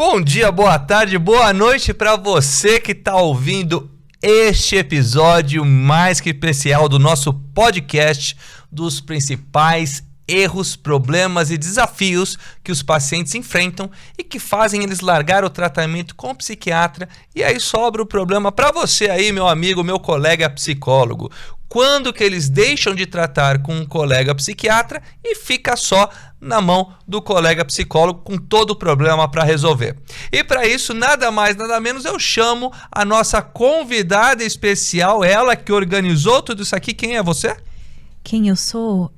Bom dia, boa tarde, boa noite para você que está ouvindo este episódio mais que especial do nosso podcast dos principais erros, problemas e desafios que os pacientes enfrentam e que fazem eles largar o tratamento com o psiquiatra. E aí sobra o problema para você aí, meu amigo, meu colega psicólogo. Quando que eles deixam de tratar com um colega psiquiatra e fica só na mão do colega psicólogo com todo o problema para resolver. E para isso, nada mais, nada menos, eu chamo a nossa convidada especial, ela que organizou tudo isso aqui. Quem é você? Quem eu sou?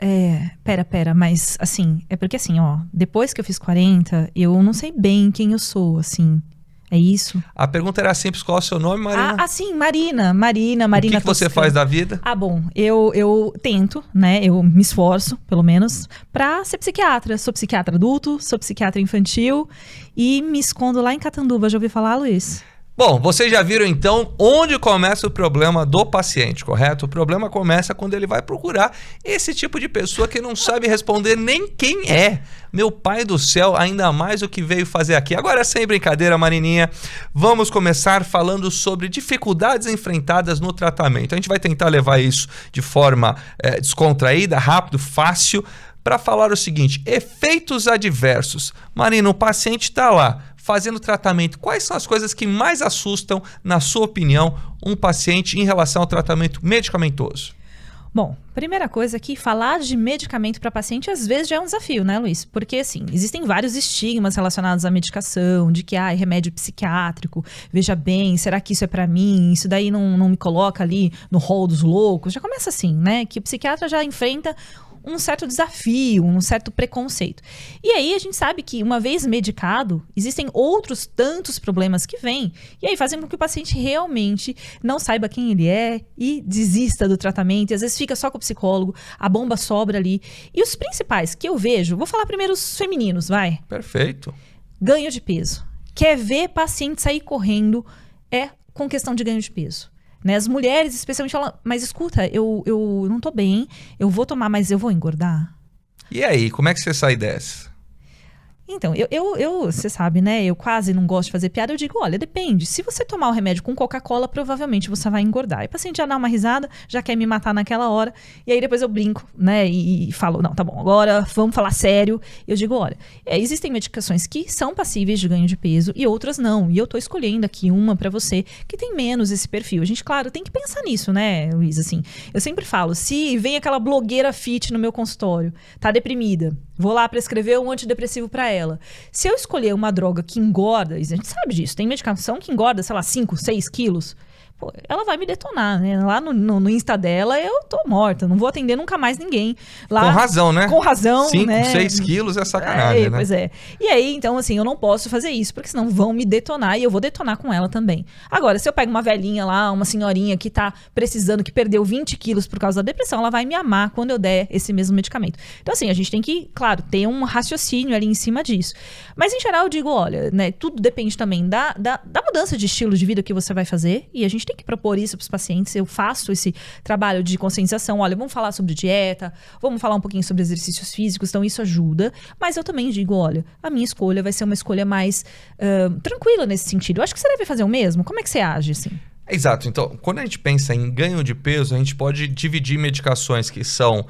Pera, mas assim, é porque assim, ó, depois que eu fiz 40, eu não sei bem quem eu sou, assim. É isso? A pergunta era simples, qual é o seu nome, Marina? Sim, Marina. O que você faz da vida? Bom, eu tento, né, eu me esforço, pelo menos, pra ser psiquiatra. Sou psiquiatra adulto, sou psiquiatra infantil e me escondo lá em Catanduva. Já ouviu falar, Luiz? Bom, vocês já viram então onde começa o problema do paciente, correto? O problema começa quando ele vai procurar esse tipo de pessoa que não sabe responder nem quem é. Meu pai do céu, ainda mais o que veio fazer aqui. Agora, sem brincadeira, Marininha, vamos começar falando sobre dificuldades enfrentadas no tratamento. A gente vai tentar levar isso de forma descontraída, rápido, fácil, para falar o seguinte: efeitos adversos. Marina, o paciente está lá fazendo tratamento. Quais são as coisas que mais assustam, na sua opinião, um paciente em relação ao tratamento medicamentoso? Bom, primeira coisa que falar de medicamento para paciente às vezes já é um desafio, né, Luiz? Porque, assim, existem vários estigmas relacionados à medicação, de que, é remédio psiquiátrico, veja bem, será que isso é para mim? Isso daí não me coloca ali no rol dos loucos? Já começa assim, né? Que o psiquiatra já enfrenta um certo desafio, um certo preconceito. E aí a gente sabe que, uma vez medicado, existem outros tantos problemas que vêm, e aí fazem com que o paciente realmente não saiba quem ele é e desista do tratamento, e às vezes fica só com o psicólogo, a bomba sobra ali. E os principais que eu vejo, vou falar primeiro os femininos, vai? Perfeito. Ganho de peso. Quer ver paciente sair correndo com questão de ganho de peso. Né? As mulheres, especialmente, falam, mas escuta, eu não tô bem, eu vou tomar, mas eu vou engordar. E aí, como é que você sai dessa? Então, você sabe, né? Eu quase não gosto de fazer piada. Eu digo, olha, depende. Se você tomar o remédio com Coca-Cola, provavelmente você vai engordar. E o paciente já dá uma risada, já quer me matar naquela hora. E aí depois eu brinco, né? E falo, não, tá bom, agora vamos falar sério. Eu digo, olha, existem medicações que são passíveis de ganho de peso e outras não. E eu tô escolhendo aqui uma pra você que tem menos esse perfil. A gente, claro, tem que pensar nisso, né, Luiz? Assim, eu sempre falo, se vem aquela blogueira fit no meu consultório, tá deprimida, vou lá prescrever um antidepressivo pra ela. Se eu escolher uma droga que engorda, e a gente sabe disso, tem medicação que engorda, sei lá, 5, 6 quilos, ela vai me detonar, né? Lá no Insta dela, eu tô morta, não vou atender nunca mais ninguém. Lá, com razão, né? Com razão, 5, né? 6 quilos é sacanagem, né? Pois é. E aí, então, assim, eu não posso fazer isso, porque senão vão me detonar e eu vou detonar com ela também. Agora, se eu pego uma velhinha lá, uma senhorinha que tá precisando, que perdeu 20 quilos por causa da depressão, ela vai me amar quando eu der esse mesmo medicamento. Então, assim, a gente tem que, claro, ter um raciocínio ali em cima disso. Mas, em geral, eu digo, olha, né, tudo depende também da mudança de estilo de vida que você vai fazer, e a gente tem que propor isso para os pacientes. Eu faço esse trabalho de conscientização. Olha, vamos falar sobre dieta, vamos falar um pouquinho sobre exercícios físicos, então isso ajuda. Mas eu também digo, olha, a minha escolha vai ser uma escolha mais tranquila nesse sentido. Eu acho que você deve fazer o mesmo. Como é que você age, assim? Exato. Então, quando a gente pensa em ganho de peso, a gente pode dividir medicações que são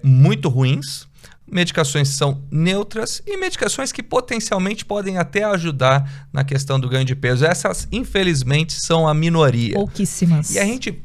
muito ruins, medicações que são neutras e medicações que potencialmente podem até ajudar na questão do ganho de peso. Essas, infelizmente, são a minoria. Pouquíssimas. E a gente,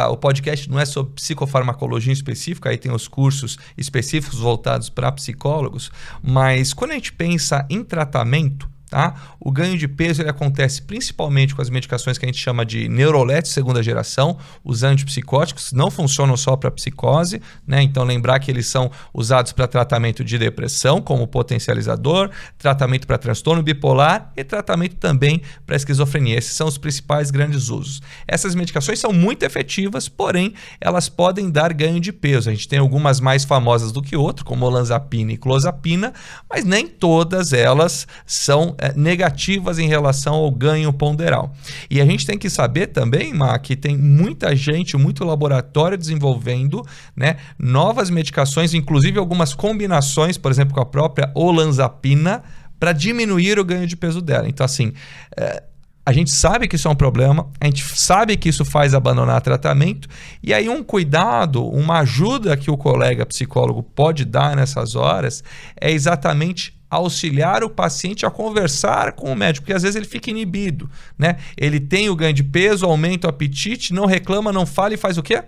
o podcast não é sobre psicofarmacologia específica, aí tem os cursos específicos voltados para psicólogos, mas quando a gente pensa em tratamento, tá? O ganho de peso ele acontece principalmente com as medicações que a gente chama de neuroléticos de segunda geração. Os antipsicóticos não funcionam só para psicose, né? Então lembrar que eles são usados para tratamento de depressão como potencializador, tratamento para transtorno bipolar e tratamento também para esquizofrenia. Esses são os principais grandes usos. Essas medicações são muito efetivas, porém elas podem dar ganho de peso. A gente tem algumas mais famosas do que outras, como olanzapina e clozapina, mas nem todas elas são negativas em relação ao ganho ponderal. E a gente tem que saber também, Má, que tem muita gente, muito laboratório desenvolvendo, né, novas medicações, inclusive algumas combinações, por exemplo, com a própria olanzapina, para diminuir o ganho de peso dela. Então, assim, a gente sabe que isso é um problema, a gente sabe que isso faz abandonar tratamento, e aí um cuidado, uma ajuda que o colega psicólogo pode dar nessas horas é exatamente auxiliar o paciente a conversar com o médico, porque às vezes ele fica inibido, né? Ele tem o ganho de peso, aumenta o apetite, não reclama, não fala e faz o quê?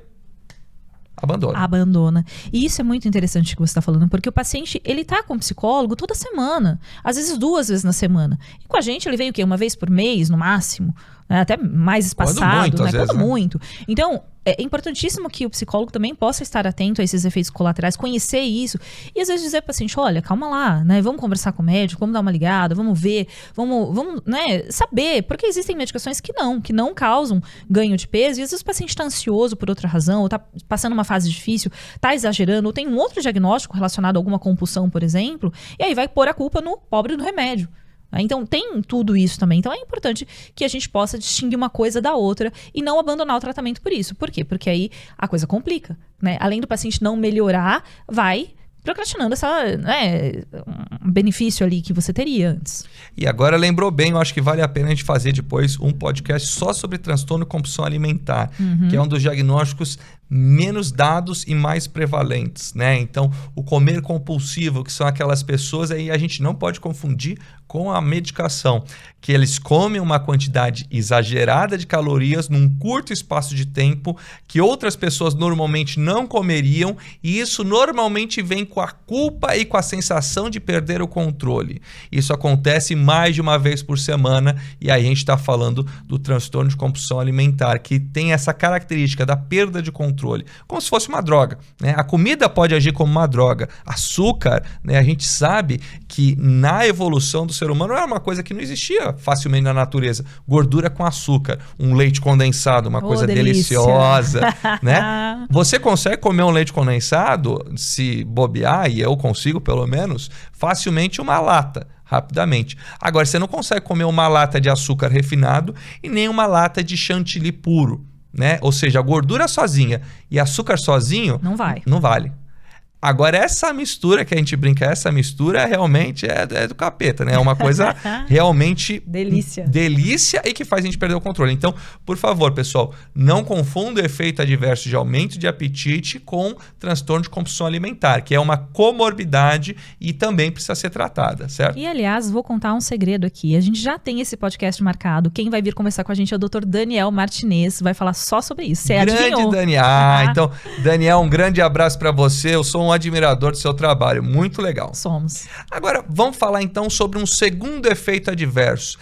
Abandona. E isso é muito interessante que você está falando, porque o paciente, ele tá com o psicólogo toda semana, às vezes 2 vezes na semana. E com a gente ele vem o quê? 1 vez por mês, no máximo, né? Até mais espaçado, né? Quando muito. Então, é importantíssimo que o psicólogo também possa estar atento a esses efeitos colaterais, conhecer isso, e às vezes dizer para o paciente, olha, calma lá, né? Vamos conversar com o médico, vamos dar uma ligada, vamos ver, vamos, né, saber, porque existem medicações que não causam ganho de peso, e às vezes o paciente está ansioso por outra razão, ou está passando uma fase difícil, está exagerando, ou tem um outro diagnóstico relacionado a alguma compulsão, por exemplo, e aí vai pôr a culpa no pobre do remédio. Então tem tudo isso também. Então é importante que a gente possa distinguir uma coisa da outra e não abandonar o tratamento por isso. Por quê? Porque aí a coisa complica, né? Além do paciente não melhorar, vai procrastinando um benefício ali que você teria antes. E agora lembrou bem, eu acho que vale a pena a gente fazer depois um podcast só sobre transtorno e compulsão alimentar, que é um dos diagnósticos menos dados e mais prevalentes, né? Então, o comer compulsivo, que são aquelas pessoas, aí a gente não pode confundir com a medicação, que eles comem uma quantidade exagerada de calorias num curto espaço de tempo que outras pessoas normalmente não comeriam, e isso normalmente vem com a culpa e com a sensação de perder o controle. Isso acontece mais de uma vez por semana, e aí a gente está falando do transtorno de compulsão alimentar, que tem essa característica da perda de controle, como se fosse uma droga, né? A comida pode agir como uma droga. Açúcar, né? A gente sabe que na evolução do ser humano era uma coisa que não existia facilmente na natureza. Gordura com açúcar, um leite condensado, uma coisa deliciosa, né? Você consegue comer um leite condensado, se bobear, e eu consigo pelo menos, facilmente uma lata. Rapidamente. Agora, você não consegue comer uma lata de açúcar refinado e nem uma lata de chantilly puro, né? Ou seja, a gordura sozinha e açúcar sozinho não vale. Agora, essa mistura que a gente brinca, essa mistura realmente é do capeta, né? É uma coisa realmente delícia e que faz a gente perder o controle. Então, por favor, pessoal, não confunda o efeito adverso de aumento de apetite com transtorno de compulsão alimentar, que é uma comorbidade e também precisa ser tratada, certo? E, aliás, vou contar um segredo aqui. A gente já tem esse podcast marcado. Quem vai vir conversar com a gente é o Dr. Daniel Martinez, vai falar só sobre isso. Você adivinhou? Daniel. Então, Daniel, um grande abraço para você. Eu sou um admirador do seu trabalho, muito legal. Somos. Agora, vamos falar então sobre um segundo efeito adverso.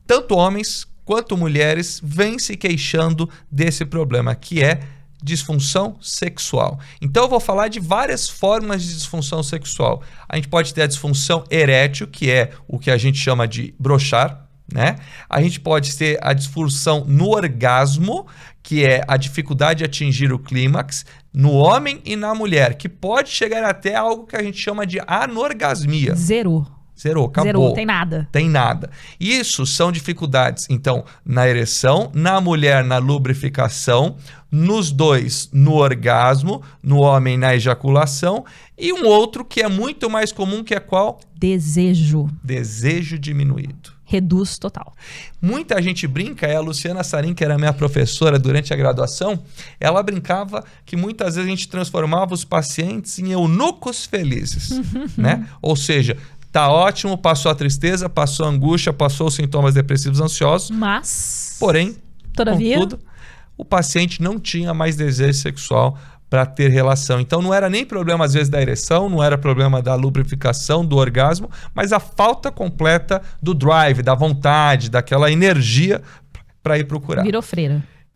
Tanto homens quanto mulheres vêm se queixando desse problema, que é disfunção sexual. Então eu vou falar de várias formas de disfunção sexual. A gente pode ter a disfunção erétil, que é o que a gente chama de brochar, né? A gente pode ter a disfunção no orgasmo, que é a dificuldade de atingir o clímax, no homem e na mulher, que pode chegar até algo que a gente chama de anorgasmia. Zerou, acabou. Zerou, tem nada. Isso são dificuldades, então, na ereção, na mulher, na lubrificação, nos dois, no orgasmo, no homem, na ejaculação, e um outro que é muito mais comum, que é qual? Desejo diminuído. Reduz total. Muita gente brinca, a Luciana Sarin, que era minha professora durante a graduação, ela brincava que muitas vezes a gente transformava os pacientes em eunucos felizes, né? Ou seja, tá ótimo, passou a tristeza, passou a angústia, passou os sintomas depressivos ansiosos, mas, porém, todavia, contudo, o paciente não tinha mais desejo sexual para ter relação. Então não era nem problema às vezes da ereção, não era problema da lubrificação, do orgasmo, mas a falta completa do drive, da vontade, daquela energia para ir procurar.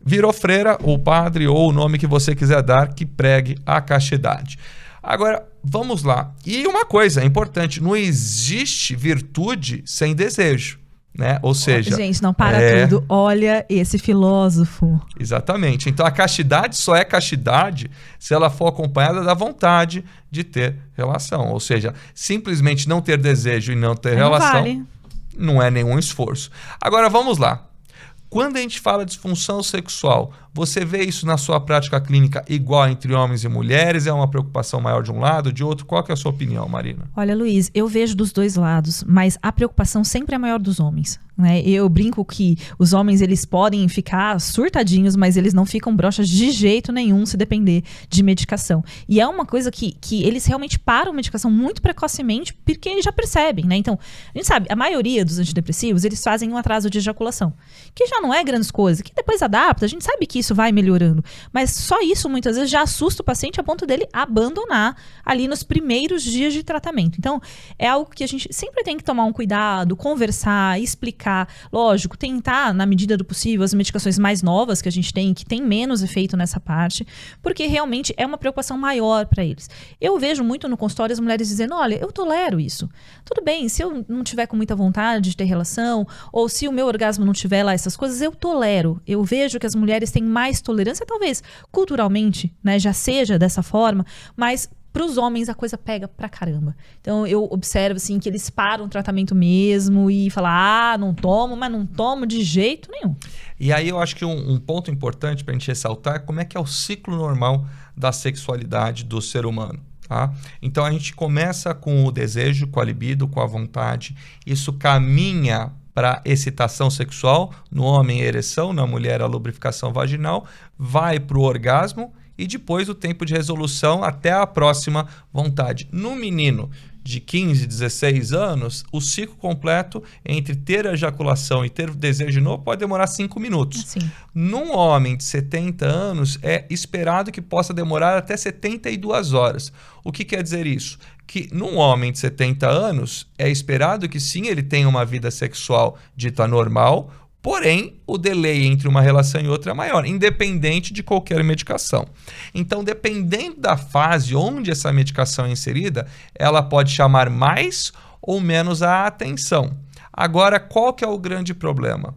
Virou freira, ou padre, ou o nome que você quiser dar, que pregue a castidade. Agora, vamos lá. E uma coisa importante, não existe virtude sem desejo, né? Ou seja... Gente, não para tudo. Olha esse filósofo. Exatamente. Então, a castidade só é castidade se ela for acompanhada da vontade de ter relação. Ou seja, simplesmente não ter desejo e não ter relação não é nenhum esforço. Agora, vamos lá. Quando a gente fala de disfunção sexual, você vê isso na sua prática clínica igual entre homens e mulheres? É uma preocupação maior de um lado, de outro? Qual que é a sua opinião, Marina? Olha, Luiz, eu vejo dos dois lados, mas a preocupação sempre é maior dos homens, né? Eu brinco que os homens, eles podem ficar surtadinhos, mas eles não ficam broxas de jeito nenhum se depender de medicação. E é uma coisa que eles realmente param a medicação muito precocemente, porque eles já percebem, né? Então, a gente sabe, a maioria dos antidepressivos, eles fazem um atraso de ejaculação, que já não é grandes coisas, que depois adapta, a gente sabe que isso vai melhorando, mas só isso muitas vezes já assusta o paciente a ponto dele abandonar ali nos primeiros dias de tratamento. Então, é algo que a gente sempre tem que tomar um cuidado, conversar, explicar, lógico, tentar, na medida do possível, as medicações mais novas que a gente tem, que tem menos efeito nessa parte, porque realmente é uma preocupação maior para eles. Eu vejo muito no consultório as mulheres dizendo, olha, eu tolero isso. Tudo bem, se eu não tiver com muita vontade de ter relação, ou se o meu orgasmo não tiver lá essas coisas, eu tolero. Eu vejo que as mulheres têm mais tolerância, talvez culturalmente, né, já seja dessa forma, mas para os homens a coisa pega pra caramba. Então eu observo assim que eles param o tratamento mesmo e falam, não tomo, mas não tomo de jeito nenhum. E aí eu acho que um ponto importante para a gente ressaltar é como é que é o ciclo normal da sexualidade do ser humano. Tá? Então a gente começa com o desejo, com a libido, com a vontade. Isso caminha para excitação sexual, no homem a ereção, na mulher a lubrificação vaginal, vai para o orgasmo e depois o tempo de resolução até a próxima vontade. No menino de 15, 16 anos, o ciclo completo entre ter a ejaculação e ter o desejo novo pode demorar 5 minutos. Sim. Num homem de 70 anos, é esperado que possa demorar até 72 horas. O que quer dizer isso? Que num homem de 70 anos, é esperado que sim, ele tenha uma vida sexual dita normal, porém, o delay entre uma relação e outra é maior, independente de qualquer medicação. Então, dependendo da fase onde essa medicação é inserida, ela pode chamar mais ou menos a atenção. Agora, qual que é o grande problema?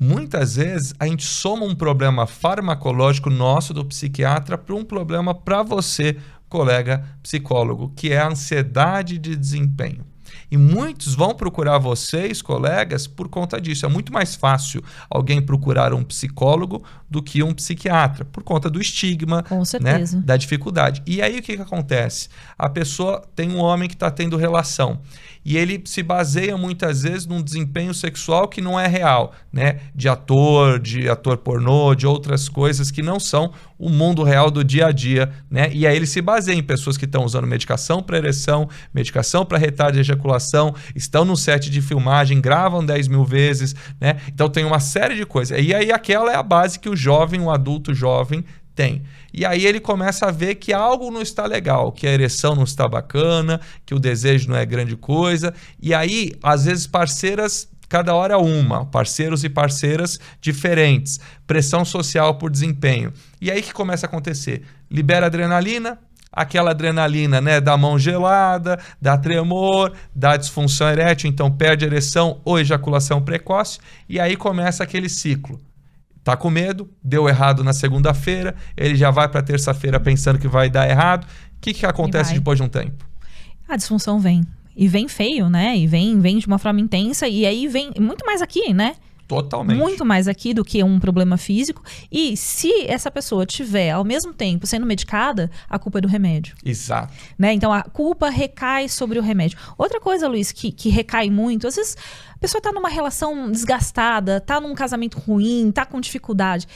Muitas vezes, a gente soma um problema farmacológico nosso, do psiquiatra, para um problema para você, colega psicólogo, que é a ansiedade de desempenho. E muitos vão procurar vocês, colegas, por conta disso. É muito mais fácil alguém procurar um psicólogo do que um psiquiatra, por conta do estigma, com certeza, né, da dificuldade. E aí o que acontece? A pessoa tem um homem que está tendo relação e ele se baseia muitas vezes num desempenho sexual que não é real, né? De ator pornô, de outras coisas que não são o mundo real do dia a dia, né? E aí ele se baseia em pessoas que estão usando medicação para ereção, medicação para retardo de ejaculação, estão no set de filmagem, gravam 10 mil vezes, né? Então tem uma série de coisas. E aí aquela é a base que o adulto jovem tem. E aí ele começa a ver que algo não está legal, que a ereção não está bacana, que o desejo não é grande coisa. E aí, às vezes, parceiras, cada hora uma, parceiros e parceiras diferentes, pressão social por desempenho. E aí que começa a acontecer? Libera adrenalina, aquela adrenalina, né, dá mão gelada, dá tremor, dá disfunção erétil, então perde a ereção ou ejaculação precoce, e aí começa aquele ciclo. Tá com medo, deu errado na segunda-feira, ele já vai para terça-feira pensando que vai dar errado. O que acontece depois de um tempo? A disfunção vem. E vem feio, né? E vem de uma forma intensa. E aí vem muito mais aqui, né? Totalmente. Muito mais aqui do que um problema físico. E se essa pessoa tiver, ao mesmo tempo, sendo medicada, a culpa é do remédio. Exato. Né? Então, a culpa recai sobre o remédio. Outra coisa, Luiz, que recai muito, às vezes a pessoa tá numa relação desgastada, tá num casamento ruim, tá com dificuldade,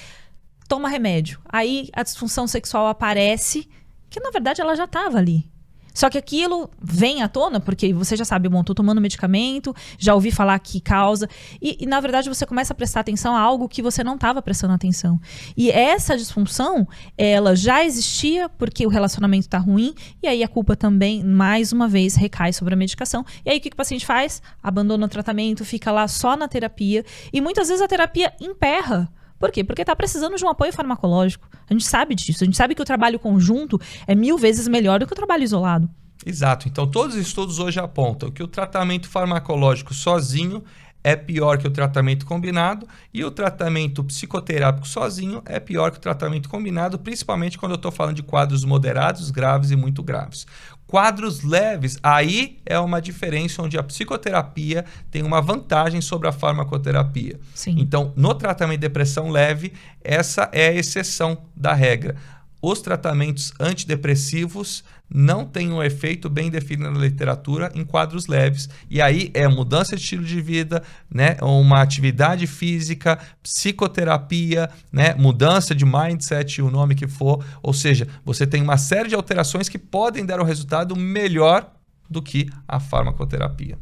toma remédio. Aí a disfunção sexual aparece, que na verdade ela já estava ali. Só que aquilo vem à tona, porque você já sabe, bom, tô tomando medicamento, já ouvi falar que causa, e na verdade você começa a prestar atenção a algo que você não estava prestando atenção. E essa disfunção, ela já existia porque o relacionamento tá ruim, e aí a culpa também, mais uma vez, recai sobre a medicação. E aí o que o paciente faz? Abandona o tratamento, fica lá só na terapia, e muitas vezes a terapia emperra. Por quê? Porque está precisando de um apoio farmacológico. A gente sabe disso. A gente sabe que o trabalho conjunto é 1000 vezes melhor do que o trabalho isolado. Exato. Então, todos os estudos hoje apontam que o tratamento farmacológico sozinho é pior que o tratamento combinado, e o tratamento psicoterápico sozinho é pior que o tratamento combinado, principalmente quando eu estou falando de quadros moderados, graves e muito graves. Quadros leves, aí é uma diferença onde a psicoterapia tem uma vantagem sobre a farmacoterapia. Sim. Então, no tratamento de depressão leve, essa é a exceção da regra. Os tratamentos antidepressivos não têm um efeito bem definido na literatura em quadros leves. E aí é mudança de estilo de vida, né? Uma atividade física, psicoterapia, né? Mudança de mindset, o nome que for. Ou seja, você tem uma série de alterações que podem dar um resultado melhor do que a farmacoterapia.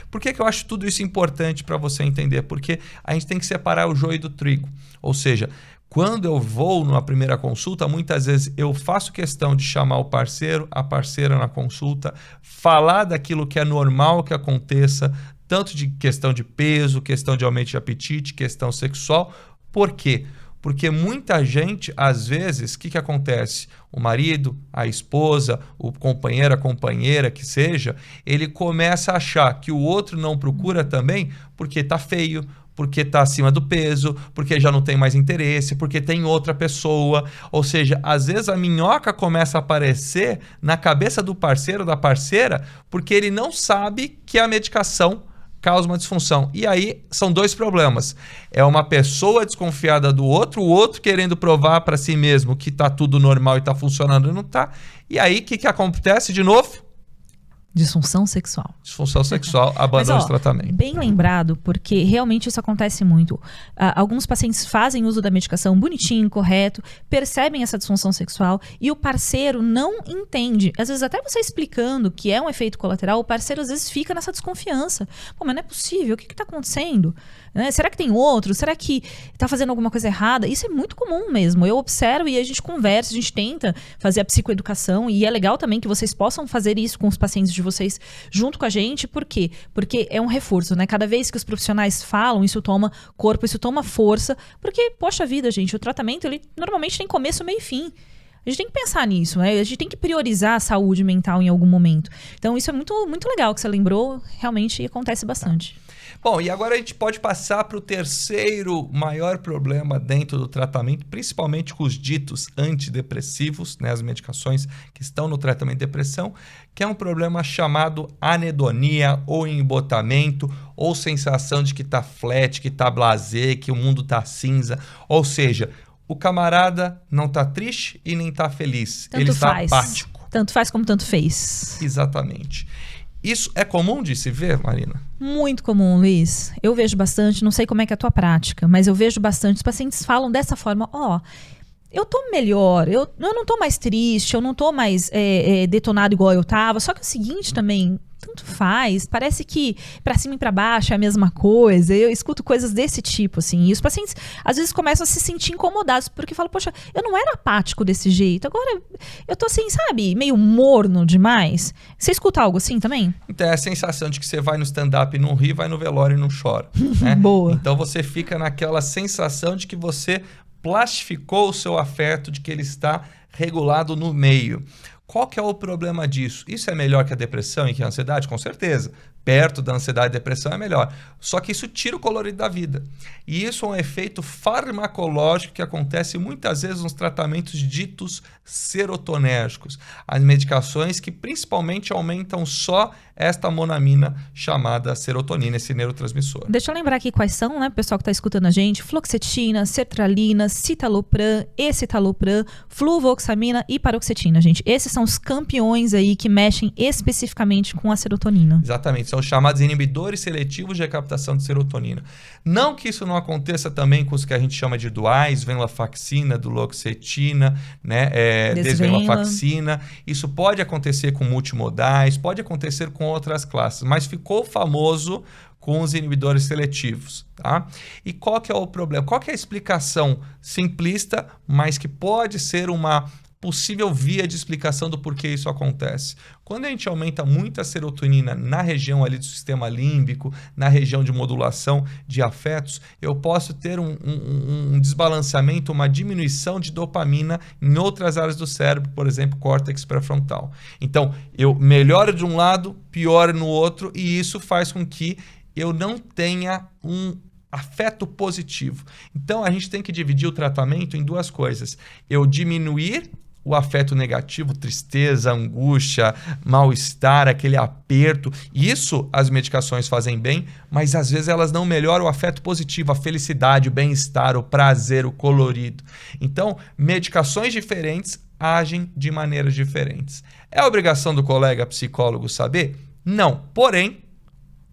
Por que eu acho tudo isso importante para você entender? Porque a gente tem que separar o joio do trigo. Ou seja, quando eu vou numa primeira consulta, muitas vezes eu faço questão de chamar o parceiro, a parceira na consulta, falar daquilo que é normal que aconteça, tanto de questão de peso, questão de aumento de apetite, questão sexual. Por quê? Porque muita gente, às vezes, o que acontece? O marido, a esposa, o companheiro, a companheira, que seja, ele começa a achar que o outro não procura também porque está feio, porque está acima do peso, porque já não tem mais interesse, porque tem outra pessoa. Ou seja, às vezes a minhoca começa a aparecer na cabeça do parceiro, da parceira, porque ele não sabe que a medicação causa uma disfunção. E aí são dois problemas. É uma pessoa desconfiada do outro, o outro querendo provar para si mesmo que está tudo normal e está funcionando e não está. E aí o que acontece de novo? Disfunção sexual. Disfunção sexual, abandono de tratamento. Bem lembrado, porque realmente isso acontece muito. Alguns pacientes fazem uso da medicação bonitinho, correto, percebem essa disfunção sexual e o parceiro não entende. Às vezes até você explicando que é um efeito colateral, o parceiro às vezes fica nessa desconfiança. Pô, mas não é possível, o que está acontecendo? Será que tem outro? Será que está fazendo alguma coisa errada? Isso é muito comum mesmo. Eu observo e a gente conversa, a gente tenta fazer a psicoeducação e é legal também que vocês possam fazer isso com os pacientes de vocês junto com a gente. Por quê? Porque é um reforço, né? Cada vez que os profissionais falam, isso toma corpo, isso toma força. Porque, poxa vida, gente, o tratamento, ele normalmente tem começo, meio e fim. A gente tem que pensar nisso, né? A gente tem que priorizar a saúde mental em algum momento. Então, isso é muito, muito legal que você lembrou. Realmente acontece bastante. Bom, e agora a gente pode passar para o terceiro maior problema dentro do tratamento, principalmente com os ditos antidepressivos, né, as medicações que estão no tratamento de depressão, que é um problema chamado anedonia ou embotamento, ou sensação de que está flat, que está blasé, que o mundo está cinza. Ou seja, o camarada não está triste e nem está feliz. Ele está apático. Tanto faz como tanto fez. Exatamente. Isso é comum de se ver, Marina? Muito comum, Luiz. Eu vejo bastante, não sei como é que é a tua prática, mas eu vejo bastante. Os pacientes falam dessa forma, eu tô melhor, eu não tô mais triste, eu não tô mais detonado igual eu tava. Só que é o seguinte também, tanto faz, parece que pra cima e pra baixo é a mesma coisa. Eu escuto coisas desse tipo, assim. E os pacientes, às vezes, começam a se sentir incomodados, porque falam, poxa, eu não era apático desse jeito, agora eu tô assim, sabe, meio morno demais. Você escuta algo assim também? Então, é a sensação de que você vai no stand-up e não ri, vai no velório e não chora. Né? Boa. Então, você fica naquela sensação de que você plastificou o seu afeto, de que ele está regulado no meio. Qual que é o problema disso? Isso é melhor que a depressão e que a ansiedade? Com certeza. Perto da ansiedade e depressão é melhor. Só que isso tira o colorido da vida. E isso é um efeito farmacológico que acontece muitas vezes nos tratamentos ditos serotonérgicos. As medicações que principalmente aumentam só esta monamina chamada serotonina, esse neurotransmissor. Deixa eu lembrar aqui quais são, né, pessoal que está escutando a gente: fluoxetina, sertralina, citalopram, escitalopram, fluvoxamina e paroxetina, gente. Esses são os campeões aí que mexem especificamente com a serotonina. Exatamente. São chamados inibidores seletivos de recaptação de serotonina. Não que isso não aconteça também com os que a gente chama de duais, venlafaxina, duloxetina, né, desvenlafaxina. Isso pode acontecer com multimodais, pode acontecer com outras classes, mas ficou famoso com os inibidores seletivos. Tá? E qual que é o problema? Qual que é a explicação simplista, mas que pode ser uma possível via de explicação do porquê isso acontece? Quando a gente aumenta muito a serotonina na região ali do sistema límbico, na região de modulação de afetos, eu posso ter um desbalanceamento, uma diminuição de dopamina em outras áreas do cérebro, por exemplo, córtex pré-frontal. Então, eu melhoro de um lado, pioro no outro, e isso faz com que eu não tenha um afeto positivo. Então, a gente tem que dividir o tratamento em duas coisas. Eu diminuir o afeto negativo, tristeza, angústia, mal-estar, aquele aperto. Isso as medicações fazem bem, mas às vezes elas não melhoram o afeto positivo, a felicidade, o bem-estar, o prazer, o colorido. Então, medicações diferentes agem de maneiras diferentes. É obrigação do colega psicólogo saber? Não. Porém,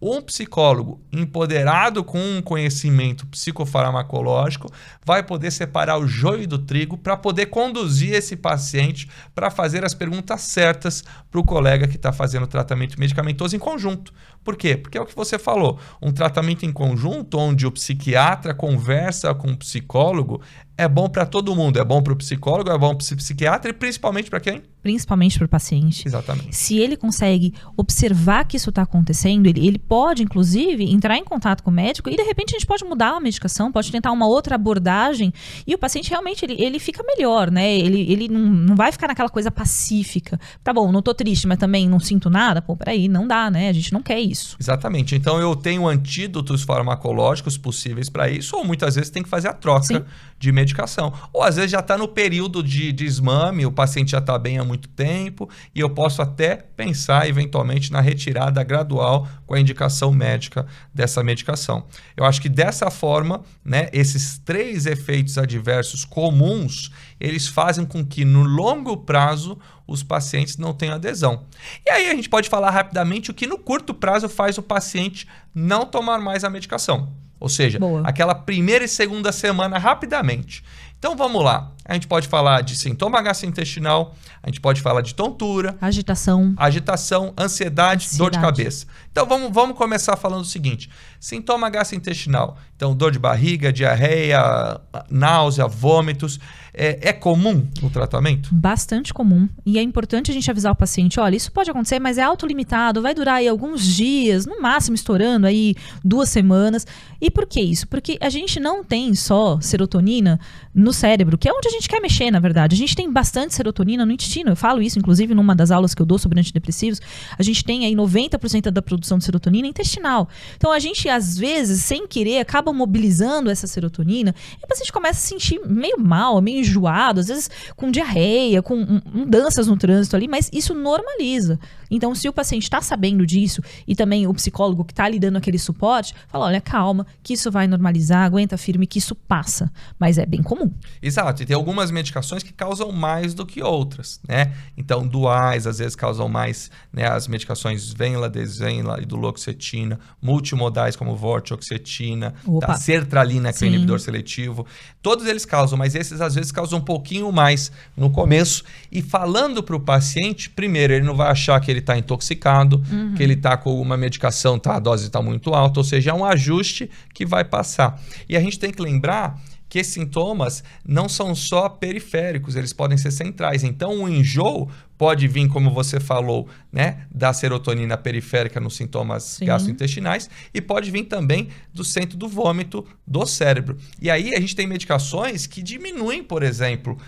um psicólogo empoderado com um conhecimento psicofarmacológico vai poder separar o joio do trigo para poder conduzir esse paciente para fazer as perguntas certas para o colega que está fazendo o tratamento medicamentoso em conjunto. Por quê? Porque é o que você falou, um tratamento em conjunto onde o psiquiatra conversa com o psicólogo é bom para todo mundo, é bom para o psicólogo, é bom para o psiquiatra e principalmente para quem? Principalmente para o paciente. Exatamente. Se ele consegue observar que isso está acontecendo, ele pode, inclusive, entrar em contato com o médico e, de repente, a gente pode mudar a medicação, pode tentar uma outra abordagem e o paciente realmente ele fica melhor, né? Ele não vai ficar naquela coisa pacífica. Tá bom, não tô triste, mas também não sinto nada. Pô, peraí, não dá, né? A gente não quer isso. Exatamente. Então, eu tenho antídotos farmacológicos possíveis para isso ou muitas vezes tem que fazer a troca Sim. de medicação. Ou às vezes já está no período de desmame, o paciente já está bem há muito tempo e eu posso até pensar eventualmente na retirada gradual com a indicação médica dessa medicação. Eu acho que dessa forma, né, esses 3 efeitos adversos comuns, eles fazem com que no longo prazo os pacientes não tenham adesão. E aí a gente pode falar rapidamente o que no curto prazo faz o paciente não tomar mais a medicação. Ou seja, Boa. aquela primeira e segunda semana rapidamente. Então vamos lá. A gente pode falar de sintoma gastrointestinal, a gente pode falar de tontura, Agitação, ansiedade, dor de cabeça. Então vamos começar falando o seguinte. Sintoma gastrointestinal. Então dor de barriga, diarreia, náusea, vômitos. É comum no tratamento? bastante comum. E é importante a gente avisar o paciente, olha, isso pode acontecer, mas é autolimitado, vai durar aí alguns dias, no máximo estourando aí 2 semanas. E por que isso? Porque a gente não tem só serotonina no cérebro, que é onde a gente quer mexer, na verdade. A gente tem bastante serotonina no intestino. Eu falo isso, inclusive, numa das aulas que eu dou sobre antidepressivos. A gente tem aí 90% da produção de serotonina intestinal. Então, a gente, às vezes, sem querer, acaba mobilizando essa serotonina e o paciente começa a se sentir meio mal, meio enjoado, às vezes com diarreia, com mudanças no trânsito ali, mas isso normaliza. Então, se o paciente está sabendo disso e também o psicólogo que está lhe dando aquele suporte, fala, olha, calma, que isso vai normalizar, aguenta firme, que isso passa. Mas é bem comum. Exato, e tem algumas medicações que causam mais do que outras, né? Então, duais às vezes causam mais, né? As medicações Venla, Desvenla e duloxetina, multimodais como vortioxetina, Opa. a sertralina, que é Sim. o inibidor seletivo. Todos eles causam, mas esses às vezes causam um pouquinho mais no começo. E falando para o paciente, primeiro, ele não vai achar que ele está intoxicado, que ele está com uma medicação, a dose está muito alta, ou seja, é um ajuste que vai passar. E a gente tem que lembrar que esses sintomas não são só periféricos, eles podem ser centrais. Então, o enjoo pode vir, como você falou, né, da serotonina periférica nos sintomas Sim. gastrointestinais e pode vir também do centro do vômito do cérebro. E aí a gente tem medicações que diminuem, por exemplo,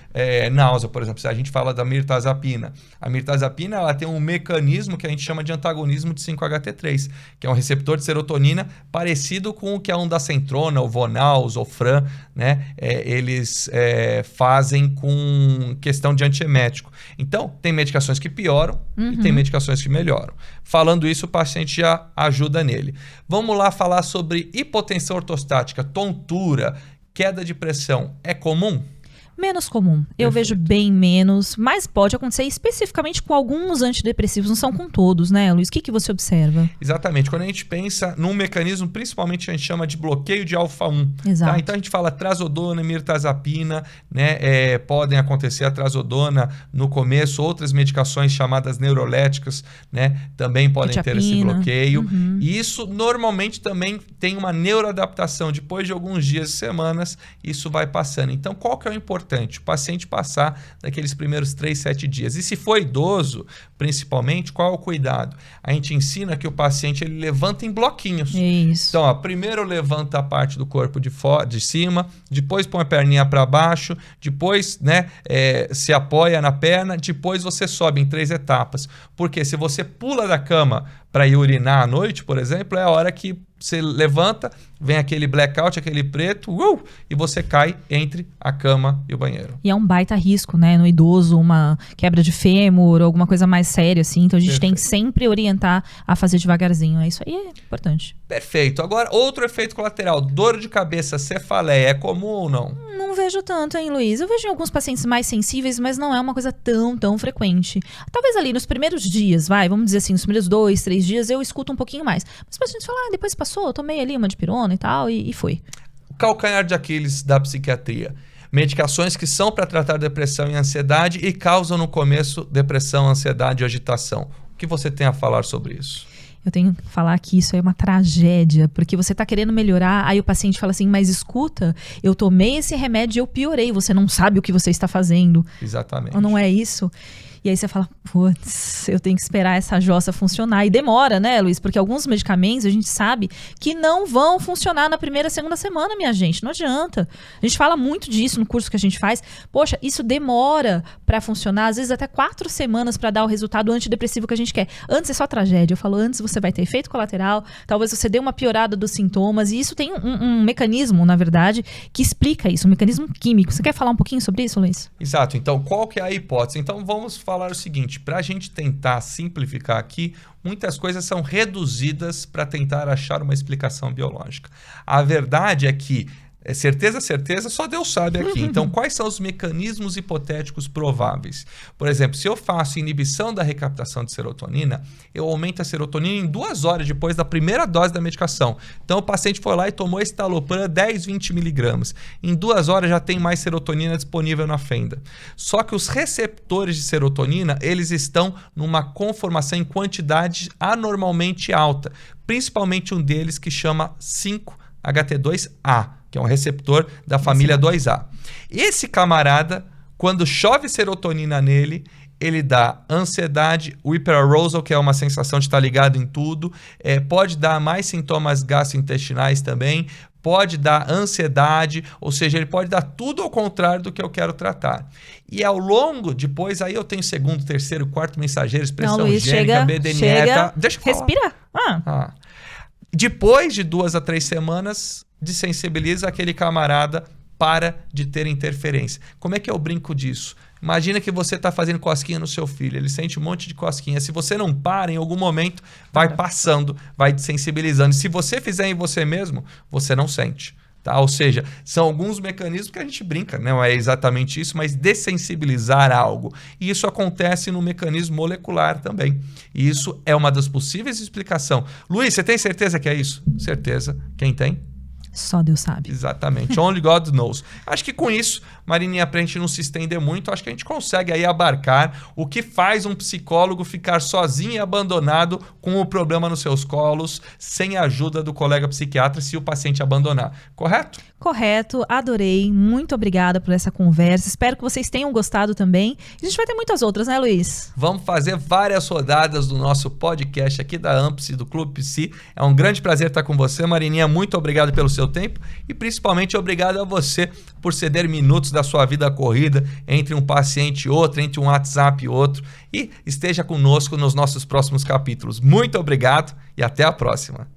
náusea, por exemplo, se a gente fala da mirtazapina. A mirtazapina ela tem um mecanismo que a gente chama de antagonismo de 5-HT3, que é um receptor de serotonina parecido com o que é um da Centrona, o Vonal, o Zofran, né? Eles fazem com questão de antiemético. Então, tem medicações que pioram e tem medicações que melhoram. Falando isso, o paciente já ajuda nele. Vamos lá falar sobre hipotensão ortostática, tontura, queda de pressão. É comum? Menos comum. Eu vejo bem menos, mas pode acontecer especificamente com alguns antidepressivos, não são com todos, né, Luiz? O que você observa? Exatamente. Quando a gente pensa num mecanismo, principalmente a gente chama de bloqueio de alfa-1. Exato. Tá? Então a gente fala trazodona, mirtazapina, né? Podem acontecer a trazodona no começo, outras medicações chamadas neuroléticas, né? Também podem ter esse Quetiapina. bloqueio. E isso normalmente também tem uma neuroadaptação. Depois de alguns dias e semanas, isso vai passando. Então, qual que é o importante? O paciente passar daqueles primeiros 3, 7 dias. E se for idoso, principalmente, qual é o cuidado? A gente ensina que o paciente ele levanta em bloquinhos. Isso. Então, primeiro levanta a parte do corpo de cima, depois põe a perninha para baixo, depois, né, se apoia na perna, depois você sobe em 3 etapas. Porque se você pula da cama para ir urinar à noite, por exemplo, é a hora que você levanta, vem aquele blackout, aquele preto, e você cai entre a cama e o banheiro. E é um baita risco, né? No idoso, uma quebra de fêmur, alguma coisa mais séria, assim. Então a gente tem que sempre orientar a fazer devagarzinho. Isso aí é importante. Perfeito. Agora, outro efeito colateral, dor de cabeça, cefaleia, é comum ou não? Não vejo tanto, hein, Luiz? Eu vejo em alguns pacientes mais sensíveis, mas não é uma coisa tão frequente. Talvez ali nos primeiros dias, vamos dizer assim, nos primeiros 2, 3 dias, eu escuto um pouquinho mais. Mas o paciente fala, depois passou, eu tomei ali uma dipirona e tal, e foi. O calcanhar de Aquiles da psiquiatria. Medicações que são para tratar depressão e ansiedade e causam no começo depressão, ansiedade e agitação. O que você tem a falar sobre isso? Eu tenho que falar que isso é uma tragédia, porque você tá querendo melhorar, aí o paciente fala assim, mas escuta, eu tomei esse remédio e eu piorei, você não sabe o que você está fazendo. Exatamente. Ou não é isso? E aí você fala, putz, eu tenho que esperar essa jossa funcionar. E demora, né, Luiz? Porque alguns medicamentos a gente sabe que não vão funcionar na primeira, segunda semana, minha gente. Não adianta. A gente fala muito disso no curso que a gente faz. Poxa, isso demora pra funcionar. Às vezes até 4 semanas pra dar o resultado antidepressivo que a gente quer. Antes é só tragédia. Eu falo, antes você vai ter efeito colateral. Talvez você dê uma piorada dos sintomas. E isso tem um mecanismo, na verdade, que explica isso. Um mecanismo químico. Você quer falar um pouquinho sobre isso, Luiz? Exato. Então, qual que é a hipótese? Então, vamos falar o seguinte, para a gente tentar simplificar aqui, muitas coisas são reduzidas para tentar achar uma explicação biológica. A verdade é que certeza, só Deus sabe aqui. Então, quais são os mecanismos hipotéticos prováveis? Por exemplo, se eu faço inibição da recaptação de serotonina, eu aumento a serotonina em 2 horas depois da primeira dose da medicação. Então, o paciente foi lá e tomou estalopram 10, 20 miligramas. Em 2 horas já tem mais serotonina disponível na fenda. Só que os receptores de serotonina, eles estão numa conformação em quantidade anormalmente alta. Principalmente um deles que chama 5-HT2A. Que é um receptor da família 2A. Esse camarada, quando chove serotonina nele, ele dá ansiedade, o hyperarousal, que é uma sensação de estar ligado em tudo, pode dar mais sintomas gastrointestinais também, pode dar ansiedade, ou seja, ele pode dar tudo ao contrário do que eu quero tratar. E ao longo, depois, aí eu tenho segundo, terceiro, quarto mensageiro, expressão Luiz, gênica, BDNF. Deixa eu falar. Respira. Depois de 2 a 3 semanas, desensibiliza aquele camarada, para de ter interferência. Como é que eu brinco disso? Imagina que você está fazendo cosquinha no seu filho, ele sente um monte de cosquinha. Se você não para, em algum momento, vai passando, vai desensibilizando. E se você fizer em você mesmo, você não sente. Tá? Ou seja, são alguns mecanismos que a gente brinca, não é exatamente isso, mas dessensibilizar algo. E isso acontece no mecanismo molecular também. E isso é uma das possíveis explicações. Luiz, você tem certeza que é isso? Certeza. Quem tem? Só Deus sabe. Exatamente. Only God knows. Acho que com isso, Marininha, pra gente não se estender muito, acho que a gente consegue aí abarcar o que faz um psicólogo ficar sozinho e abandonado com o problema nos seus colos, sem a ajuda do colega psiquiatra, se o paciente abandonar. Correto? Correto, adorei. Muito obrigada por essa conversa. Espero que vocês tenham gostado também. A gente vai ter muitas outras, né, Luiz? Vamos fazer várias rodadas do nosso podcast aqui da Ampsi, do Clube Psi. É um grande prazer estar com você, Marininha. Muito obrigado pelo seu tempo e principalmente obrigado a você por ceder minutos da sua vida corrida entre um paciente e outro, entre um WhatsApp e outro. E esteja conosco nos nossos próximos capítulos. Muito obrigado e até a próxima.